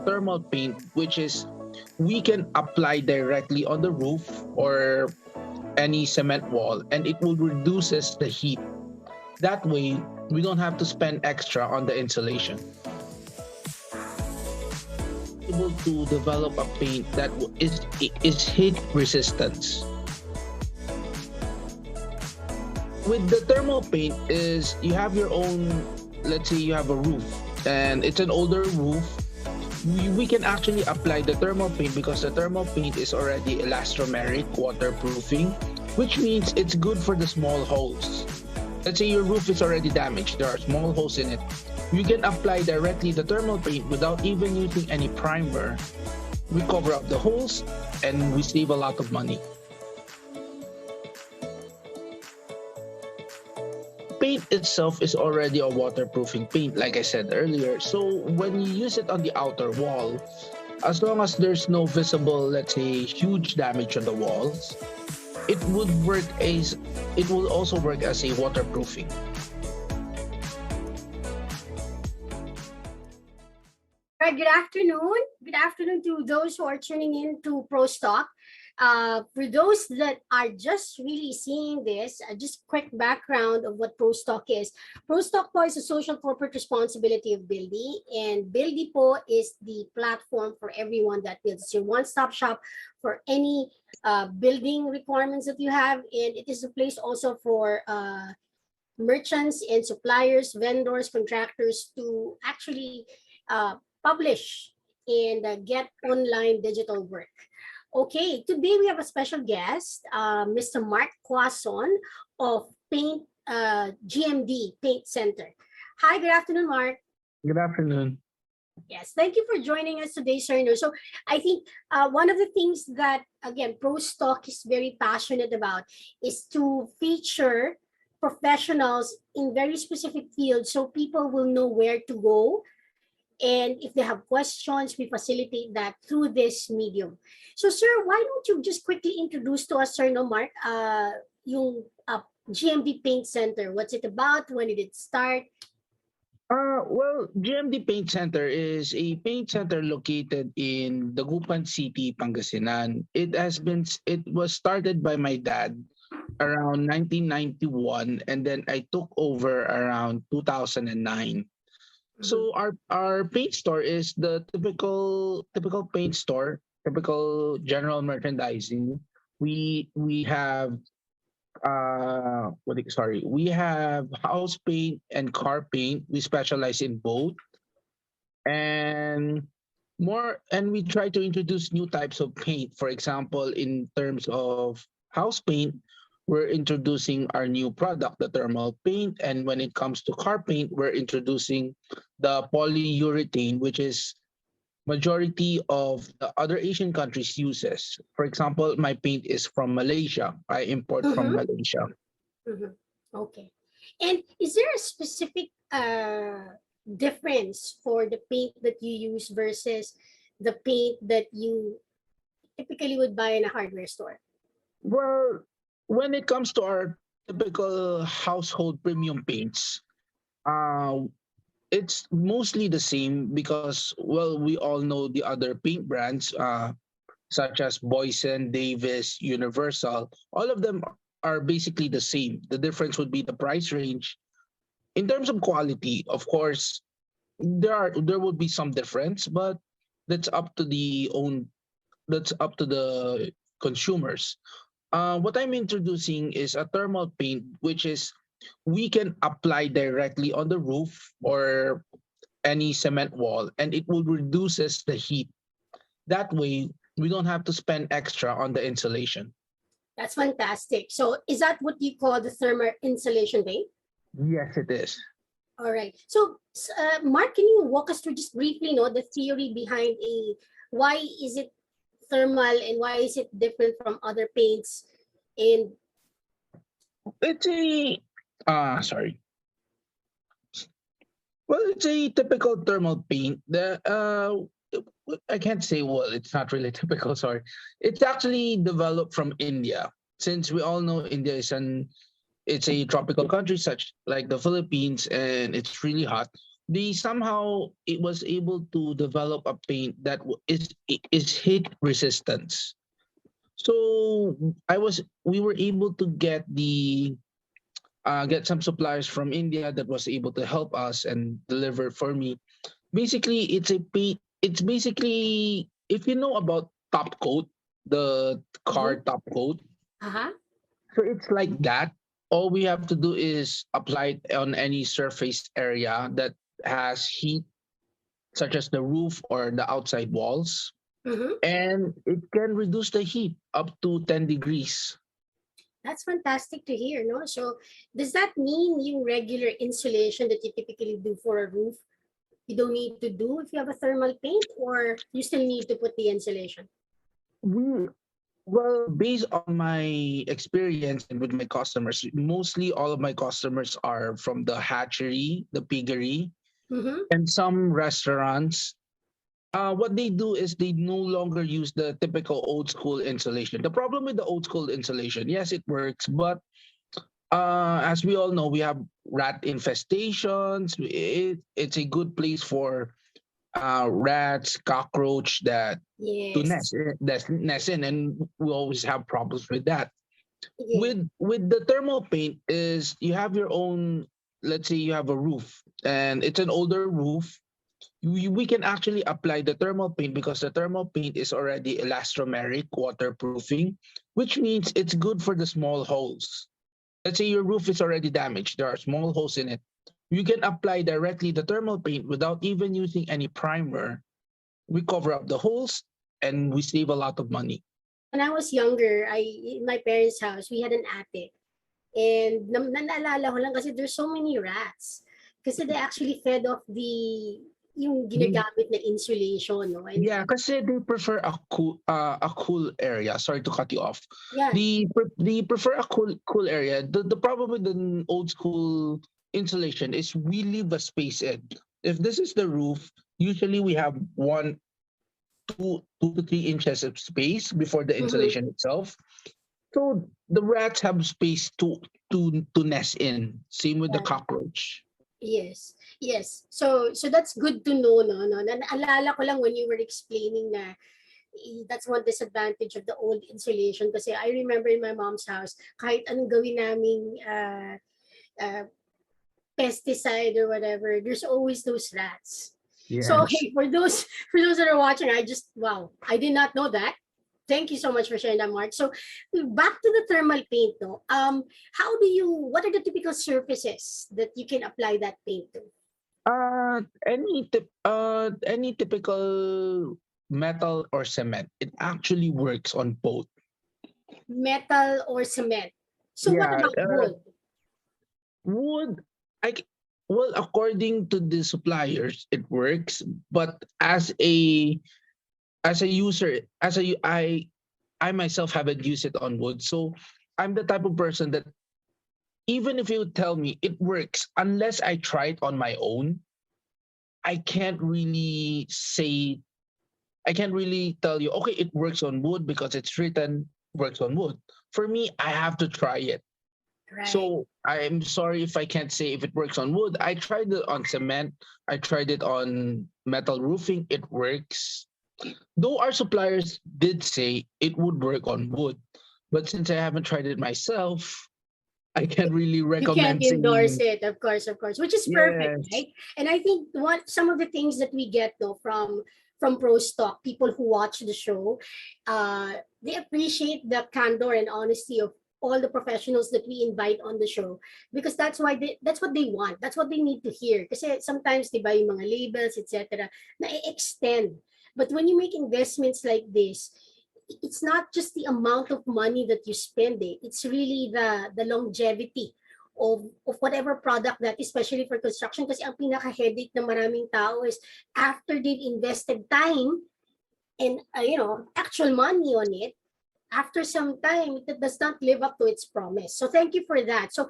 thermal paint, which is we can apply directly on the roof or any cement wall, and it will reduces the heat. That way, we don't have to spend extra on the insulation. Able to develop a paint that is heat resistance. With the thermal paint is you have your own, let's say you have a roof and it's an older roof, we can actually apply the thermal paint because the thermal paint is already elastomeric waterproofing, which means it's good for the small holes. Let's say your roof is already damaged, there are small holes in it, you can apply directly the thermal paint without even using any primer. We cover up the holes and we save a lot of money. Paint itself is already a waterproofing paint, like I said earlier. So when you use it on the outer wall, as long as there's no visible, let's say, huge damage on the walls, it would work as it will also work as a waterproofing. Right, good afternoon. Good afternoon to those who are tuning in to ProsTalk. For those that are just really seeing this, just quick background of what ProsTalk is. ProsTalk po is a social corporate responsibility of Buildy, and Buildy po is the platform for everyone that builds. It's your one-stop shop for any building requirements that you have, and it is a place also for merchants and suppliers, vendors, contractors to actually publish and get online digital work. Okay, today we have a special guest, Mr. Mark Cuason of GMD Paint Center. Hi, good afternoon, Mark. Good afternoon. Yes, thank you for joining us today, sir. So I think one of the things that, again, ProsTalk is very passionate about is to feature professionals in very specific fields so people will know where to go. And if they have questions, we facilitate that through this medium. So, sir, why don't you just quickly introduce to us, sir, no, Mark, yung GMD Paint Center. What's it about? When did it start? Well, GMD Paint Center is a paint center located in Dagupan City, Pangasinan. It was started by my dad around 1991, and then I took over around 2009. So our paint store is the typical paint store, typical general merchandising. We have we have house paint and car paint. We specialize in both, and we try to introduce new types of paint. For example, in terms of house paint, we're introducing our new product, the thermal paint. And when it comes to car paint, we're introducing the polyurethane, which is majority of the other Asian countries uses. For example, my paint is from Malaysia. I import from Malaysia. Okay. And is there a specific difference for the paint that you use versus the paint that you typically would buy in a hardware store? Well, when it comes to our typical household premium paints, it's mostly the same because, well, we all know the other paint brands, such as Boysen, Davis, Universal. All of them are basically the same. The difference would be the price range. In terms of quality, of course, there will be some difference, but that's up to the consumers. What I'm introducing is a thermal paint, which is we can apply directly on the roof or any cement wall, and it will reduces the heat. That way, we don't have to spend extra on the insulation. That's fantastic. So is that what you call the thermal insulation paint? Yes, it is. All right. So, Mark, can you walk us through just briefly, the theory behind why is it thermal and why is it different from other paints? And it's sorry. Well, it's a typical thermal paint. I can't say, well, it's not really typical, sorry. It's actually developed from India. Since we all know India it's a tropical country such like the Philippines, and it's really hot. they somehow it was able to develop a paint that is heat resistance. So we were able to get some suppliers from India that was able to help us and deliver for me. Basically, it's a paint. It's basically, if you know about top coat, the Mhm. car top coat. Uh-huh. So it's like that. All we have to do is apply it on any surface area that has heat, such as the roof or the outside walls, Mhm. and it can reduce the heat up to 10 degrees. That's fantastic to hear, no? So does that mean yung regular insulation that you typically do for a roof, you don't need to do if you have a thermal paint, or you still need to put the insulation? We Well, based on my experience and with my customers, mostly all of my customers are from the hatchery, the piggery, Mm-hmm. and some restaurants. What they do is they no longer use the typical old school insulation. The problem with the old school insulation, yes, it works, but as we all know, we have rat infestations. It's a good place for rats, cockroach that to Yes. nest in, and we always have problems with that. Yeah. With the thermal paint is you have your own. Let's say you have a roof and it's an older roof. We can actually apply the thermal paint because the thermal paint is already elastomeric waterproofing, which means it's good for the small holes. Let's say your roof is already damaged, there are small holes in it. You can apply directly the thermal paint without even using any primer. We cover up the holes and we save a lot of money. When I was younger, in my parents' house, we had an attic. And naalala ko lang kasi there's so many rats. Kasi they actually fed off yung ginagamit na insulation, no? And Yeah, kasi they prefer a cool area. Sorry to cut you off. yeah, They prefer a cool area. The problem with the old school insulation is we leave a space in. If this is the roof, usually we have 2 to 3 inches of space before the mhm, insulation itself. So the rats have space to nest in. Same with the yeah. cockroach. Yes, yes. So that's good to know, no? No, naalala ko lang when you were explaining na that's one disadvantage of the old insulation kasi I remember in my mom's house, kahit anong gawin naming uh, pesticide or whatever, there's always those rats. So Yes. okay, for those that are watching, wow, I did not know that. Thank you so much for sharing that, Mark. So back to the thermal paint, no. What are the typical surfaces that you can apply that paint to? Any typical metal or cement. It actually works on both. Metal or cement. So what Yeah, about wood? wood. I c- well, according to the suppliers, it works. But as a user, I myself haven't used it on wood. So I'm the type of person that even if you tell me it works, unless I try it on my own, I can't really say I can't really tell you, okay, it works on wood because it's written works on wood. For me, I have to try it. Right. So I'm sorry if I can't say if it works on wood. I tried it on cement. I tried it on metal roofing. It works. Though our suppliers did say it would work on wood. But since I haven't tried it myself, I can't really You can't recommend endorse saying, it, of course, which is perfect, yes, right? And I think what some of the things that we get though from ProsTalk, people who watch the show, they appreciate the candor and honesty of all the professionals that we invite on the show because that's what they want. That's what they need to hear. Kasi sometimes, di ba, yung mga labels, etc., na-extend. But when you make investments like this, it's not just the amount of money that you spend, it's really the longevity of whatever product that, especially for construction, kasi ang pinaka-headache ng maraming tao is after they've invested time and actual money on it, after some time it does not live up to its promise. So thank you for that. So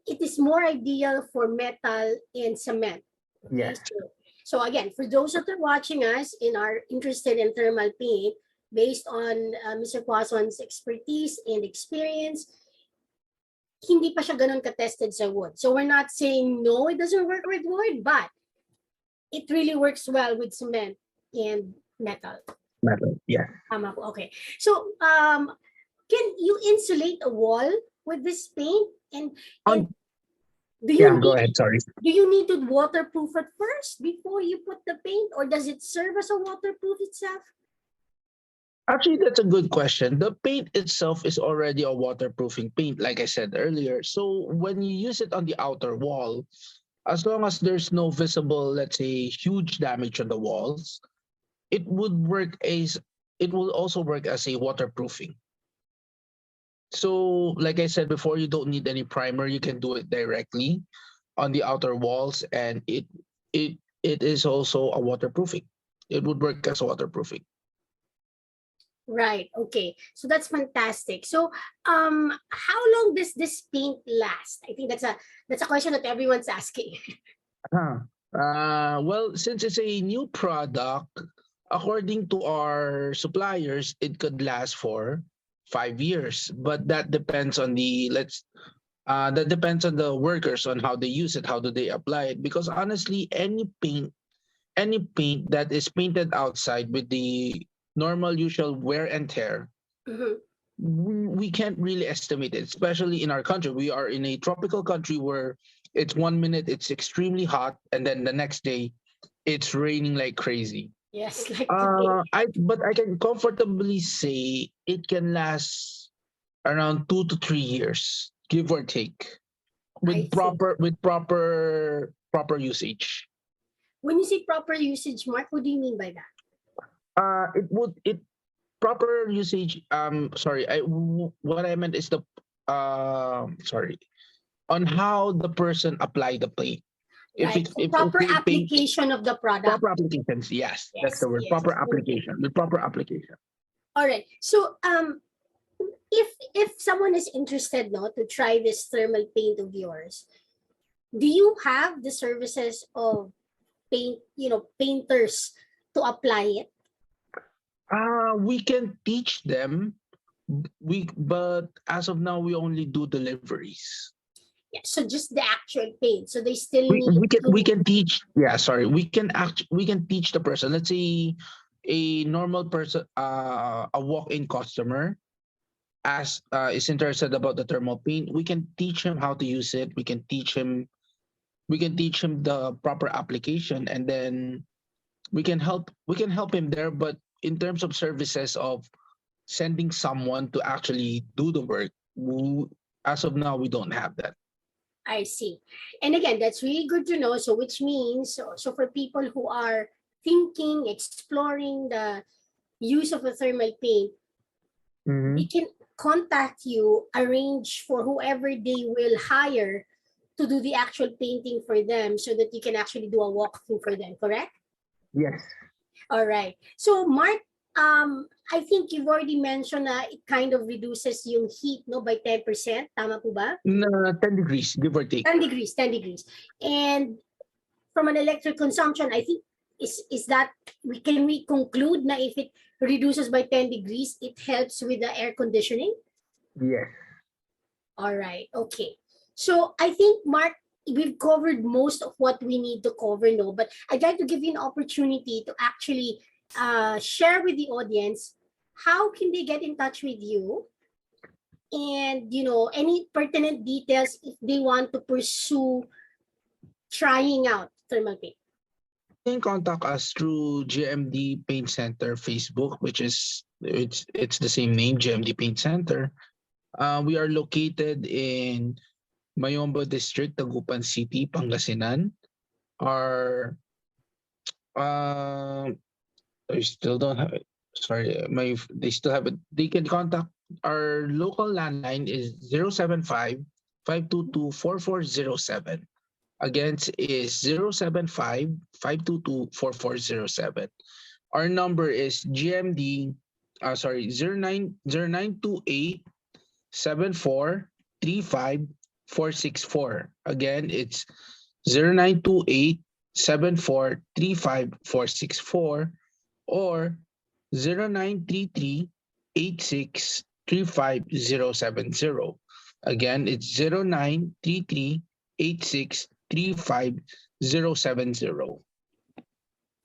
it is more ideal for metal and cement. Okay, yes, so again, for those that are watching us and are interested in thermal paint, based on Mr. Cuason's expertise and experience, hindi pa siya ganun ka-tested sa wood. So we're not saying no, it doesn't work with wood, but it really works well with cement and metal. Metal. Yeah. Tama po. Okay. So, can you insulate a wall with this paint? And On do you yeah, go need ahead. Sorry. to waterproof it first before you put the paint, or does it serve as a waterproof itself? Actually, that's a good question. The paint itself is already a waterproofing paint, like I said earlier. So when you use it on the outer wall, as long as there's no visible, let's say, huge damage on the walls, it would work as it will also work as a waterproofing. So, like I said before, you don't need any primer. You can do it directly on the outer walls, and it is also a waterproofing. It would work as a waterproofing. Right. Okay. So that's fantastic. So, how long does this paint last? I think that's a question that everyone's asking. Huh. Well, since it's a new product, according to our suppliers, it could last for 5 years. But that depends on that depends on the workers on how they use it, how do they apply it. Because honestly, any paint that is painted outside with the normal usual wear and tear, Mhm. we can't really estimate it, especially in our country. We are in a tropical country where it's 1 minute it's extremely hot, and then the next day it's raining like crazy. Yes, like today. I can comfortably say it can last around 2 to 3 years, give or take, I with see. proper usage. When you say proper usage, Mark, what do you mean by that? It would it proper usage. Sorry, what I meant is the sorry, on how the person apply the paint. Right. So If proper they paint application of the product. proper applications, yes, that's Yes. the word. Yes. Proper Okay. application with proper application. All right. So, if someone is interested, no, to try this thermal paint of yours, do you have the services of painters to apply it? We can teach them. But as of now, we only do deliveries. Yeah. So just the actual paint. So they still need We to. can teach. Yeah, sorry. We can teach the person. Let's say a normal person, a walk-in customer, as is interested about the thermal paint. We can teach him how to use it. We can teach him the proper application, and then we can help him there. But in terms of services of sending someone to actually do the work, as of now, we don't have that. I see. And again, that's really good to know. So which means, so for people who are thinking, exploring the use of a thermal paint, they Hmm. can contact you, arrange for whoever they will hire to do the actual painting for them so that you can actually do a walkthrough for them, correct? Yes. All right. So Mark, I think you've already mentioned na it kind of reduces yung heat, no, by 10%. Tama po ba? 10 degrees, give or take. 10 degrees, 10 degrees. And from an electric consumption, I think is that we conclude na if it reduces by 10 degrees, it helps with the air conditioning? Yes. All right. Okay. So I think, Mark, we've covered most of what we need to cover, no? But I'd like to give you an opportunity to actually share with the audience how can they get in touch with you, and any pertinent details if they want to pursue trying out thermal paint. You can contact us through GMD Paint Center Facebook, which is it's the same name, GMD Paint Center. We are located in Mayombo District, Tagupan City, Pangasinan. Our I still don't have it. Sorry, they still have it. They can contact our local landline is 075 522 4407. Again, is 075 522 4407. Our number is GMD, sorry, 0929287435 464. Again, it's 09287435 464, or 0933 86 35070. Again, it's 0933 86 35070.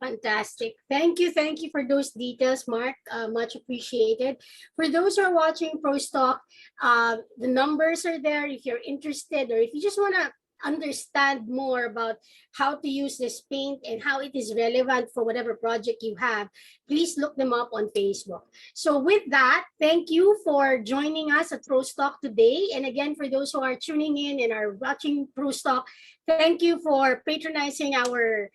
Fantastic. Thank you. Thank you for those details, Mark. Much appreciated. For those who are watching ProsTalk, the numbers are there if you're interested, or if you just want to understand more about how to use this paint and how it is relevant for whatever project you have, please look them up on Facebook. So with that, thank you for joining us at ProsTalk today. And again, for those who are tuning in and are watching ProsTalk, thank you for patronizing our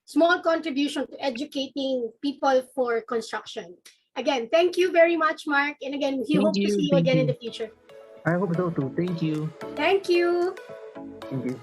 small contribution to educating people for construction. Again, thank you very much, Mark. And again, we Thank hope to you. see you Thank again in you. the future. I hope so too. Thank you. Thank you. Thank you.